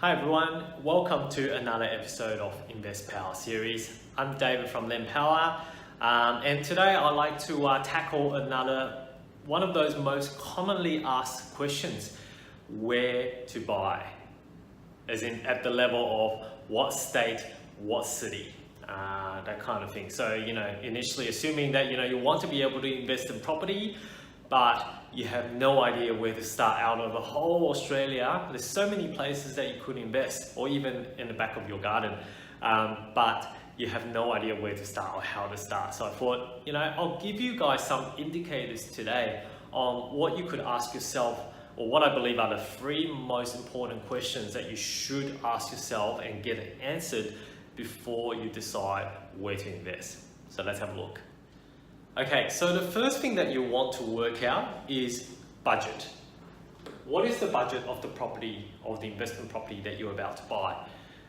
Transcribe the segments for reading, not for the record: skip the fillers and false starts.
Hi everyone, welcome to another episode of Invest Power series. I'm David from Lend Power, and today I'd like to tackle another one of those most commonly asked questions: where to buy, as in at the level of what state, what city, that kind of thing. So initially assuming that you want to be able to invest in property, but you have no idea where to start out of the whole Australia. There's so many places that you could invest, or even in the back of your garden, but you have no idea where to start or how to start. So I thought, I'll give you guys some indicators today on what you could ask yourself, or what I believe are the three most important questions that you should ask yourself and get answered before you decide where to invest. So let's have a look. Okay, so the first thing that you want to work out is budget. What is the budget of the property, of the investment property that you're about to buy?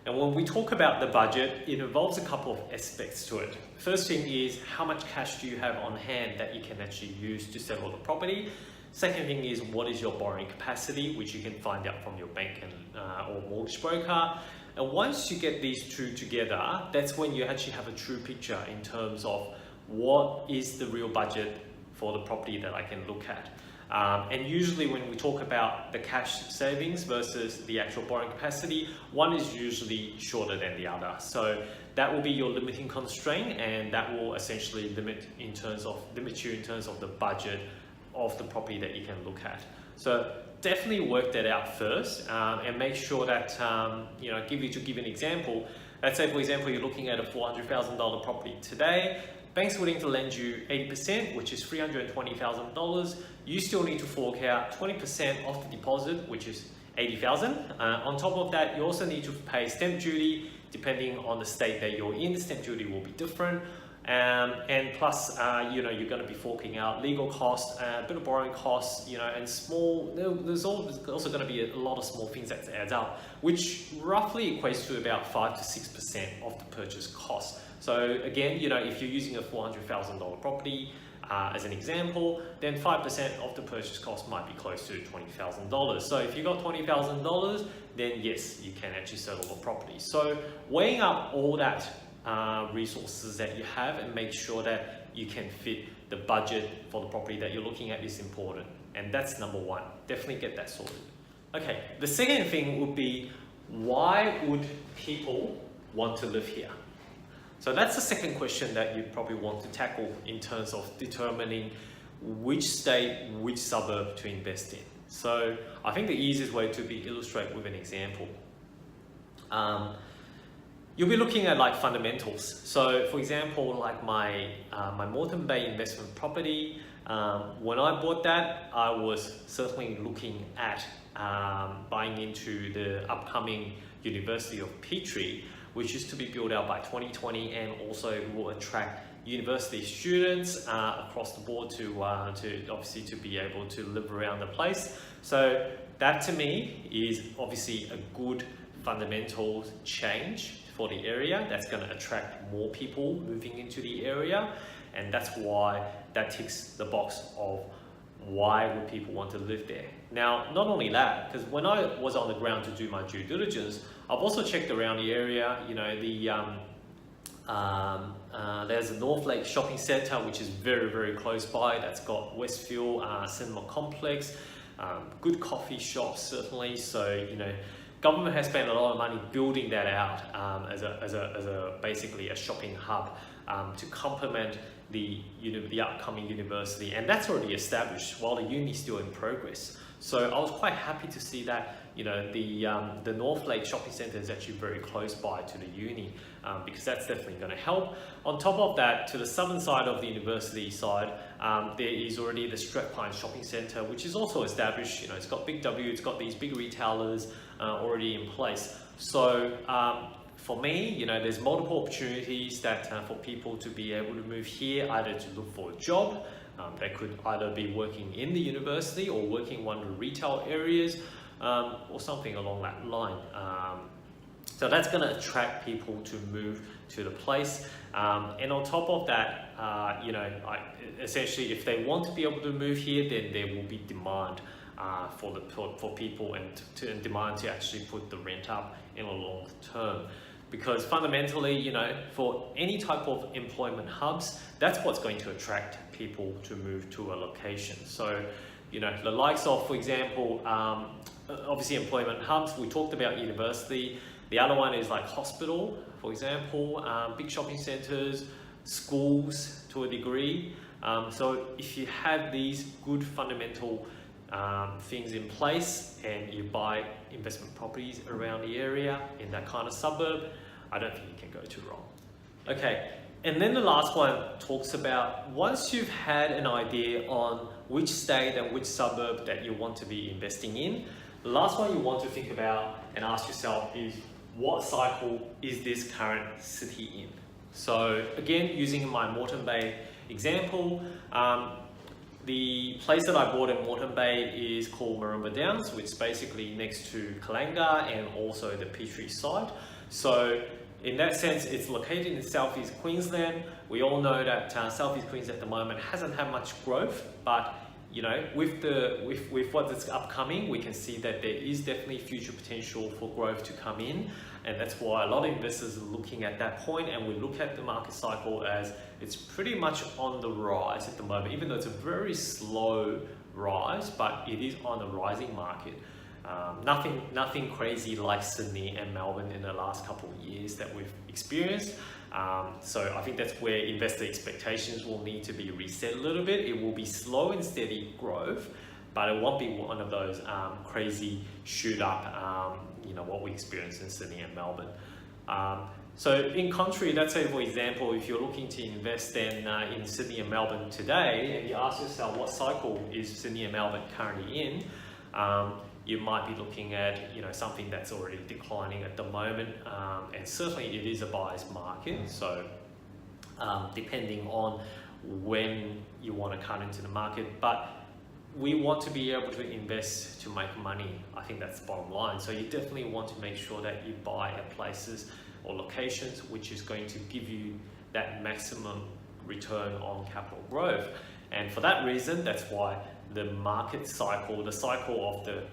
And when we talk about the budget, it involves a couple of aspects to it. First thing is, how much cash do you have on hand that you can actually use to settle the property? Second thing is, what is your borrowing capacity, which you can find out from your bank and or mortgage broker. And once you get these two together, that's when you actually have a true picture in terms of what is the real budget for the property that I can look at. And usually when we talk about the cash savings versus the actual borrowing capacity, one is usually shorter than the other. So that will be your limiting constraint, and that will essentially limit you in terms of the budget of the property that you can look at. So definitely work that out first, and make sure that, to give an example, let's say for example, you're looking at a $400,000 property today. Bank's willing to lend you 80%, which is $320,000. You still need to fork out 20% of the deposit, which is $80,000. On top of that, you also need to pay stamp duty. Depending on the state that you're in, the stamp duty will be different. And plus, you're going to be forking out legal costs, a bit of borrowing costs, and small. There's also going to be a lot of small things that adds up, which roughly equates to about 5 to 6% of the purchase cost. So again, if you're using a $400,000 property as an example, then 5% of the purchase cost might be close to $20,000. So if you got $20,000, then yes, you can actually settle the property. So weighing up all that resources that you have and make sure that you can fit the budget for the property that you're looking at is important. And that's number one. Definitely get that sorted. Okay, the second thing would be, why would people want to live here? So that's the second question that you probably want to tackle in terms of determining which state, which suburb to invest in. So I think the easiest way to illustrate with an example. You'll be looking at like fundamentals. So for example, like my Moreton Bay investment property, when I bought that, I was certainly looking at buying into the upcoming University of Petrie, which is to be built out by 2020, and also will attract university students across the board to obviously to be able to live around the place. So that to me is obviously a good fundamental change for the area that's going to attract more people moving into the area, and that's why that ticks the box of why would people want to live there. Now, not only that, because when I was on the ground to do my due diligence, I've also checked around the area. There's a Northlake shopping centre, which is very, very close by. That's got Westfield Cinema Complex, good coffee shops certainly. So government has spent a lot of money building that out as a basically a shopping hub to complement the upcoming university, and that's already established while the uni is still in progress. So I was quite happy to see that the Northlake shopping centre is actually very close by to the uni, because that's definitely going to help. On top of that, to the southern side of the university side, there is already the Strathpine shopping centre, which is also established. It's got Big W, it's got these big retailers already in place. So for me, there's multiple opportunities that for people to be able to move here, either to look for a job. They could either be working in the university or working in one of the retail areas, or something along that line. So that's going to attract people to move to the place. And on top of that, essentially, if they want to be able to move here, then there will be demand for people and to demand to actually put the rent up in a long term. Because fundamentally, you know, for any type of employment hubs, that's what's going to attract people to move to a location. So, you know, the likes of, for example, obviously employment hubs, we talked about university. The other one is like hospital, for example, big shopping centers, schools to a degree. So if you have these good fundamental things in place and you buy investment properties around the area in that kind of suburb, I don't think you can go too wrong. Okay, and then the last one talks about once you've had an idea on which state and which suburb that you want to be investing in, the last one you want to think about and ask yourself is, what cycle is this current city in? So again, using my Moreton Bay example, the place that I bought in Moreton Bay is called Maroondah Downs, which is basically next to Kalanga and also the Petrie site. So in that sense, it's located in Southeast Queensland. We all know that Southeast Queensland at the moment hasn't had much growth, but you know, with what's upcoming, we can see that there is definitely future potential for growth to come in, and that's why a lot of investors are looking at that point. And we look at the market cycle as it's pretty much on the rise at the moment, even though it's a very slow rise, but it is on a rising market. Nothing crazy like Sydney and Melbourne in the last couple of years that we've experienced. So I think that's where investor expectations will need to be reset a little bit. It will be slow and steady growth, but it won't be one of those crazy shoot up, you know, what we experienced in Sydney and Melbourne. So in contrary, let's say for example, if you're looking to invest then in Sydney and Melbourne today, and you ask yourself what cycle is Sydney and Melbourne currently in, you might be looking at, you know, something that's already declining at the moment, and certainly it is a buyer's market. So depending on when you want to cut into the market, but we want to be able to invest to make money. I think that's the bottom line. So you definitely want to make sure that you buy at places or locations which is going to give you that maximum return on capital growth. And for that reason, that's why the market cycle, the cycle of the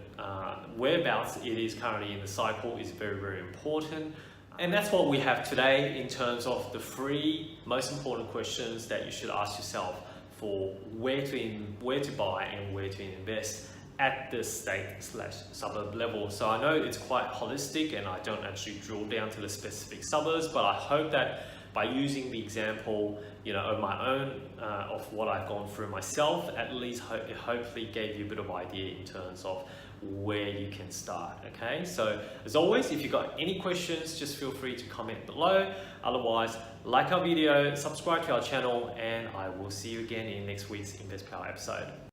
whereabouts it is currently in the cycle is very, very important. And that's what we have today in terms of the three most important questions that you should ask yourself for where to buy and where to invest at the state/suburb level. So I know it's quite holistic and I don't actually drill down to the specific suburbs, but I hope that by using the example, you know, of my own, of what I've gone through myself, at least it hopefully gave you a bit of idea in terms of where you can start. Okay, so as always, if you've got any questions, just feel free to comment below. Otherwise, like our video, subscribe to our channel, and I will see you again in next week's InvestPower episode.